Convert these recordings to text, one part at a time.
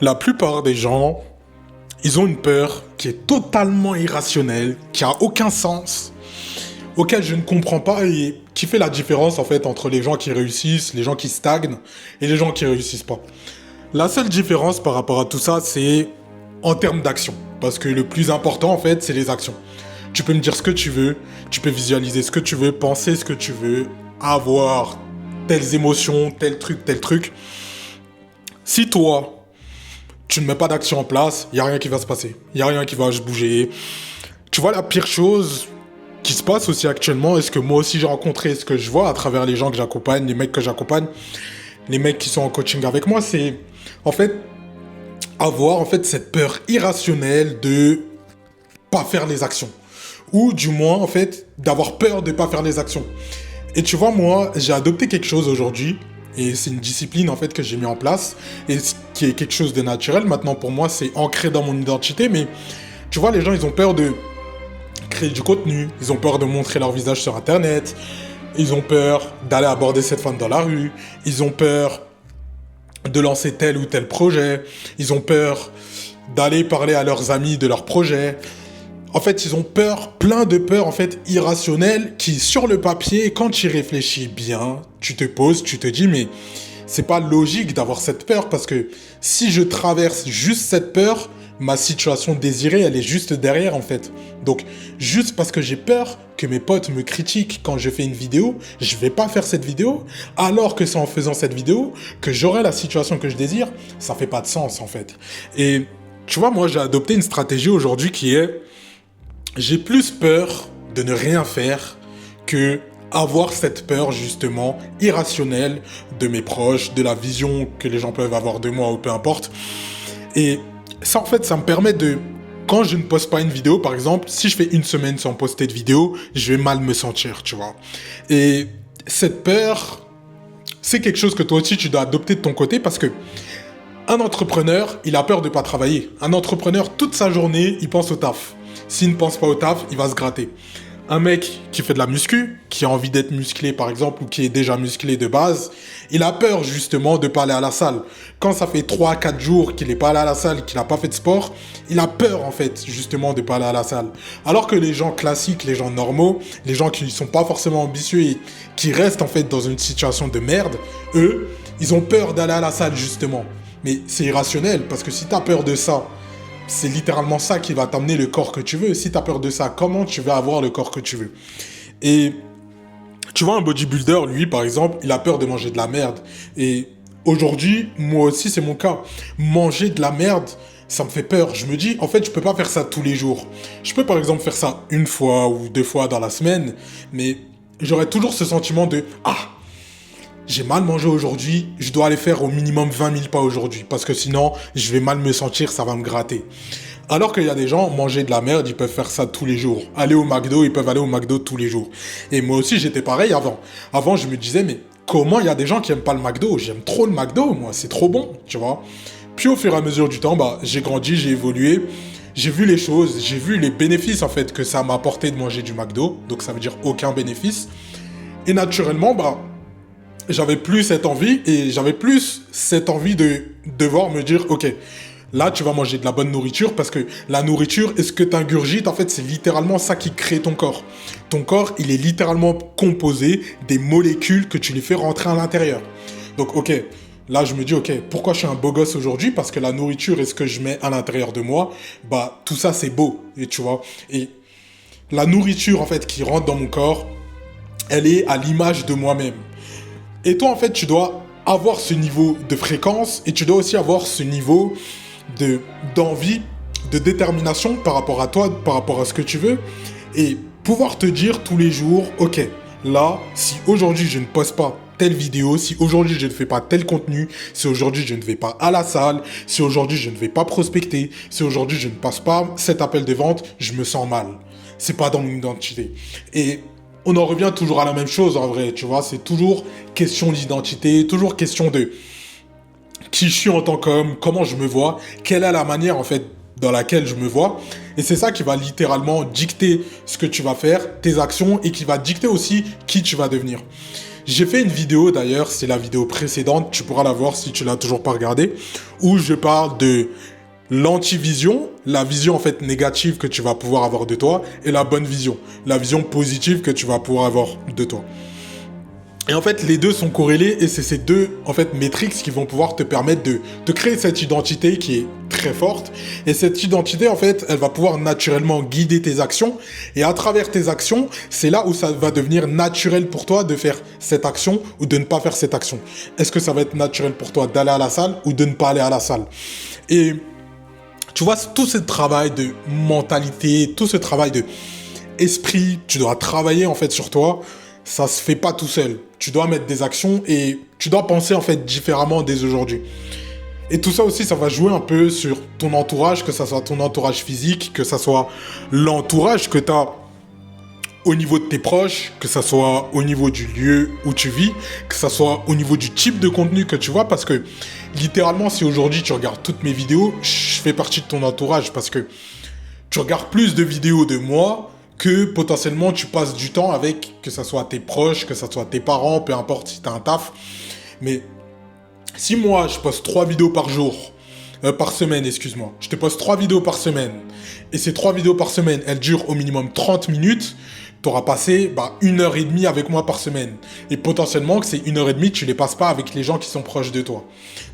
La plupart des gens, ils ont une peur qui est totalement irrationnelle, qui a aucun sens, auquel je ne comprends pas et qui fait la différence en fait entre les gens qui réussissent, les gens qui stagnent et les gens qui réussissent pas. La seule différence par rapport à tout ça, c'est en termes d'action. Parce que le plus important en fait, c'est les actions. Tu peux me dire ce que tu veux, tu peux visualiser ce que tu veux, penser ce que tu veux, avoir telles émotions, tel truc, tel truc. Si toi, tu ne mets pas d'action en place, il n'y a rien qui va se passer. Il n'y a rien qui va se bouger. Tu vois, la pire chose qui se passe aussi actuellement, est ce que moi aussi j'ai rencontré, ce que je vois à travers les gens que j'accompagne, les mecs que j'accompagne, les mecs qui sont en coaching avec moi, c'est en fait avoir en fait cette peur irrationnelle de pas faire les actions. Ou du moins en fait d'avoir peur de pas faire les actions. Et tu vois, moi, j'ai adopté quelque chose aujourd'hui. Et c'est une discipline en fait que j'ai mis en place et qui est quelque chose de naturel. Maintenant pour moi c'est ancré dans mon identité, mais tu vois, les gens ils ont peur de créer du contenu, ils ont peur de montrer leur visage sur internet, ils ont peur d'aller aborder cette femme dans la rue, ils ont peur de lancer tel ou tel projet, ils ont peur d'aller parler à leurs amis de leur projet. En fait, ils ont peur, plein de peurs en fait irrationnelles qui, sur le papier, quand tu y réfléchis bien, tu te poses, tu te dis mais c'est pas logique d'avoir cette peur parce que si je traverse juste cette peur, ma situation désirée, elle est juste derrière en fait. Donc, juste parce que j'ai peur que mes potes me critiquent quand je fais une vidéo, je vais pas faire cette vidéo, alors que c'est en faisant cette vidéo que j'aurai la situation que je désire, ça fait pas de sens en fait. Et tu vois, moi j'ai adopté une stratégie aujourd'hui qui est j'ai plus peur de ne rien faire que avoir cette peur justement irrationnelle de mes proches, de la vision que les gens peuvent avoir de moi ou peu importe. Et ça en fait, ça me permet de, quand je ne poste pas une vidéo par exemple, si je fais une semaine sans poster de vidéo, je vais mal me sentir, tu vois. Et cette peur, c'est quelque chose que toi aussi tu dois adopter de ton côté parce que un entrepreneur, il a peur de pas travailler. Un entrepreneur, toute sa journée, il pense au taf. S'il ne pense pas au taf, il va se gratter. Un mec qui fait de la muscu, qui a envie d'être musclé par exemple, ou qui est déjà musclé de base, il a peur justement de pas aller à la salle. Quand ça fait 3-4 jours qu'il n'est pas allé à la salle, qu'il n'a pas fait de sport, il a peur en fait justement de pas aller à la salle. Alors que les gens classiques, les gens normaux, les gens qui ne sont pas forcément ambitieux et qui restent en fait dans une situation de merde, eux, ils ont peur d'aller à la salle justement. Mais c'est irrationnel parce que si tu as peur de ça, c'est littéralement ça qui va t'amener le corps que tu veux. Si tu as peur de ça, comment tu vas avoir le corps que tu veux? Et tu vois, un bodybuilder, lui, par exemple, il a peur de manger de la merde. Et aujourd'hui, moi aussi, c'est mon cas. Manger de la merde, ça me fait peur. Je me dis, en fait, je peux pas faire ça tous les jours. Je peux, par exemple, faire ça une fois ou 2 fois dans la semaine, mais j'aurais toujours ce sentiment de « Ah, j'ai mal mangé aujourd'hui, je dois aller faire au minimum 20 000 pas aujourd'hui, parce que sinon, je vais mal me sentir, ça va me gratter. » Alors qu'il y a des gens, manger de la merde, ils peuvent faire ça tous les jours. Aller au McDo, ils peuvent aller au McDo tous les jours. Et moi aussi, j'étais pareil avant. Avant, je me disais, mais comment il y a des gens qui aiment pas le McDo? J'aime trop le McDo, moi, c'est trop bon, tu vois. Puis au fur et à mesure du temps, j'ai grandi, j'ai évolué. J'ai vu les choses, j'ai vu les bénéfices, en fait, que ça m'a apporté de manger du McDo. Donc, ça veut dire aucun bénéfice. Et naturellement, j'avais plus cette envie et j'avais plus cette envie de devoir me dire, ok, là tu vas manger de la bonne nourriture parce que la nourriture et ce que tu ingurgites, en fait, c'est littéralement ça qui crée ton corps. Ton corps, il est littéralement composé des molécules que tu lui fais rentrer à l'intérieur. Donc, ok, là je me dis, ok, pourquoi je suis un beau gosse aujourd'hui? Parce que la nourriture et ce que je mets à l'intérieur de moi, tout ça c'est beau, et tu vois. Et la nourriture, en fait, qui rentre dans mon corps, elle est à l'image de moi-même. Et toi, en fait, tu dois avoir ce niveau de fréquence et tu dois aussi avoir ce niveau d'envie, de détermination par rapport à toi, par rapport à ce que tu veux et pouvoir te dire tous les jours, ok, là, si aujourd'hui je ne poste pas telle vidéo, si aujourd'hui je ne fais pas tel contenu, si aujourd'hui je ne vais pas à la salle, si aujourd'hui je ne vais pas prospecter, si aujourd'hui je ne passe pas cet appel de vente, je me sens mal. C'est pas dans mon identité. Et on en revient toujours à la même chose en vrai, tu vois, c'est toujours question d'identité, toujours question de qui je suis en tant qu'homme, comment je me vois, quelle est la manière en fait dans laquelle je me vois. Et c'est ça qui va littéralement dicter ce que tu vas faire, tes actions, et qui va dicter aussi qui tu vas devenir. J'ai fait une vidéo d'ailleurs, c'est la vidéo précédente, tu pourras la voir si tu l'as toujours pas regardée, où je parle de l'antivision, la vision en fait négative que tu vas pouvoir avoir de toi, et la bonne vision, la vision positive que tu vas pouvoir avoir de toi. Et en fait, les deux sont corrélés et c'est ces deux en fait métriques qui vont pouvoir te permettre de créer cette identité qui est très forte. Et cette identité, en fait, elle va pouvoir naturellement guider tes actions. Et à travers tes actions, c'est là où ça va devenir naturel pour toi de faire cette action ou de ne pas faire cette action. Est-ce que ça va être naturel pour toi d'aller à la salle ou de ne pas aller à la salle? Et tu vois, tout ce travail de mentalité, tout ce travail de esprit, tu dois travailler en fait sur toi. Ça se fait pas tout seul. Tu dois mettre des actions et tu dois penser en fait différemment dès aujourd'hui. Et tout ça aussi, ça va jouer un peu sur ton entourage, que ça soit ton entourage physique, que ça soit l'entourage que tu as au niveau de tes proches, que ça soit au niveau du lieu où tu vis, que ça soit au niveau du type de contenu que tu vois, parce que littéralement, si aujourd'hui tu regardes toutes mes vidéos, je fais partie de ton entourage parce que tu regardes plus de vidéos de moi que potentiellement tu passes du temps avec, que ça soit tes proches, que ça soit tes parents, peu importe si tu as un taf. Mais si moi, je poste 3 vidéos par jour, par semaine, excuse-moi, je te poste 3 vidéos par semaine, et ces 3 vidéos par semaine, elles durent au minimum 30 minutes, tu auras passé 1h30 avec moi par semaine. Et potentiellement que ces 1h30, tu les passes pas avec les gens qui sont proches de toi.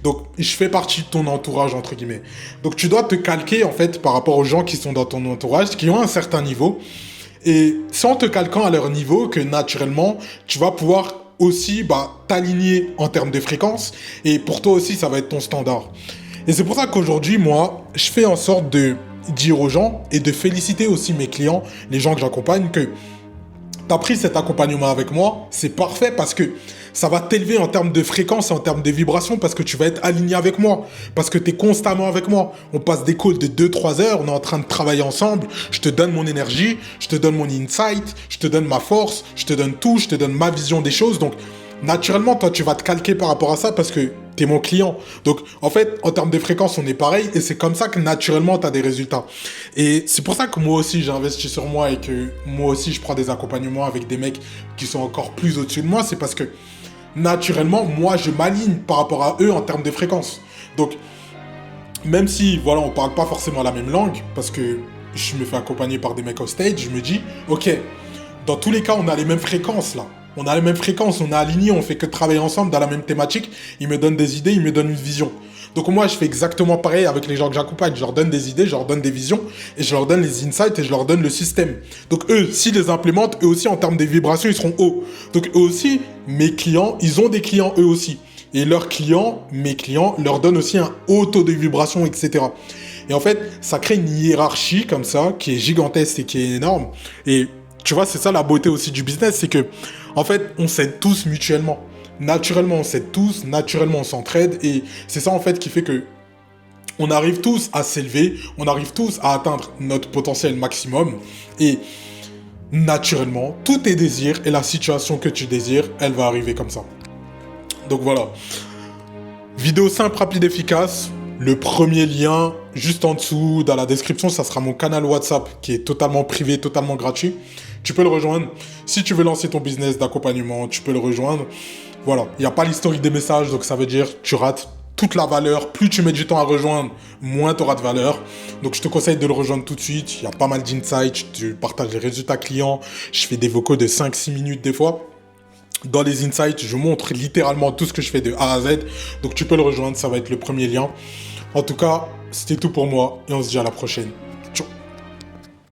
Donc, je fais partie de ton entourage, entre guillemets. Donc, tu dois te calquer, en fait, par rapport aux gens qui sont dans ton entourage, qui ont un certain niveau. Et c'est en te calquant à leur niveau que, naturellement, tu vas pouvoir aussi t'aligner en termes de fréquence. Et pour toi aussi, ça va être ton standard. Et c'est pour ça qu'aujourd'hui, moi, je fais en sorte de dire aux gens et de féliciter aussi mes clients, les gens que j'accompagne, que tu as pris cet accompagnement avec moi, c'est parfait parce que ça va t'élever en termes de fréquence, en termes de vibration, parce que tu vas être aligné avec moi, parce que tu es constamment avec moi. On passe des calls de 2-3 heures, on est en train de travailler ensemble, je te donne mon énergie, je te donne mon insight, je te donne ma force, je te donne tout, je te donne ma vision des choses. Donc, naturellement, toi, tu vas te calquer par rapport à ça parce que tu es mon client. Donc, en fait, en termes de fréquence, on est pareil et c'est comme ça que naturellement, tu as des résultats. Et c'est pour ça que moi aussi, j'ai investi sur moi et que moi aussi, je prends des accompagnements avec des mecs qui sont encore plus au-dessus de moi. C'est parce que naturellement, moi, je m'aligne par rapport à eux en termes de fréquence. Donc, même si, voilà, on parle pas forcément la même langue parce que je me fais accompagner par des mecs au stage, je me dis, ok, dans tous les cas, on a les mêmes fréquences là. On a les mêmes fréquences, on est alignés, on fait que travailler ensemble dans la même thématique. Ils me donnent des idées, ils me donnent une vision. Donc moi, je fais exactement pareil avec les gens que j'accompagne. Je leur donne des idées, je leur donne des visions, et je leur donne les insights, et je leur donne le système. Donc eux, s'ils les implémentent, eux aussi, en termes de vibrations, ils seront hauts. Donc eux aussi, mes clients, ils ont des clients eux aussi. Et leurs clients, mes clients, leur donnent aussi un haut taux de vibration, etc. Et en fait, ça crée une hiérarchie comme ça, qui est gigantesque et qui est énorme. Et tu vois, c'est ça la beauté aussi du business, c'est que, en fait, on s'aide tous mutuellement. Naturellement, on s'aide tous, naturellement, on s'entraide. Et c'est ça, en fait, qui fait que on arrive tous à s'élever, on arrive tous à atteindre notre potentiel maximum. Et naturellement, tous tes désirs et la situation que tu désires, elle va arriver comme ça. Donc voilà. Vidéo simple, rapide, efficace. Le premier lien, juste en dessous, dans la description, ça sera mon canal WhatsApp qui est totalement privé, totalement gratuit. Tu peux le rejoindre. Si tu veux lancer ton business d'accompagnement, tu peux le rejoindre. Voilà, il n'y a pas l'historique des messages, donc ça veut dire que tu rates toute la valeur. Plus tu mets du temps à rejoindre, moins tu auras de valeur. Donc je te conseille de le rejoindre tout de suite. Il y a pas mal d'insights, tu partages les résultats clients. Je fais des vocaux de 5-6 minutes des fois. Dans les insights, je montre littéralement tout ce que je fais de A à Z. Donc tu peux le rejoindre, ça va être le premier lien. En tout cas, c'était tout pour moi et on se dit à la prochaine.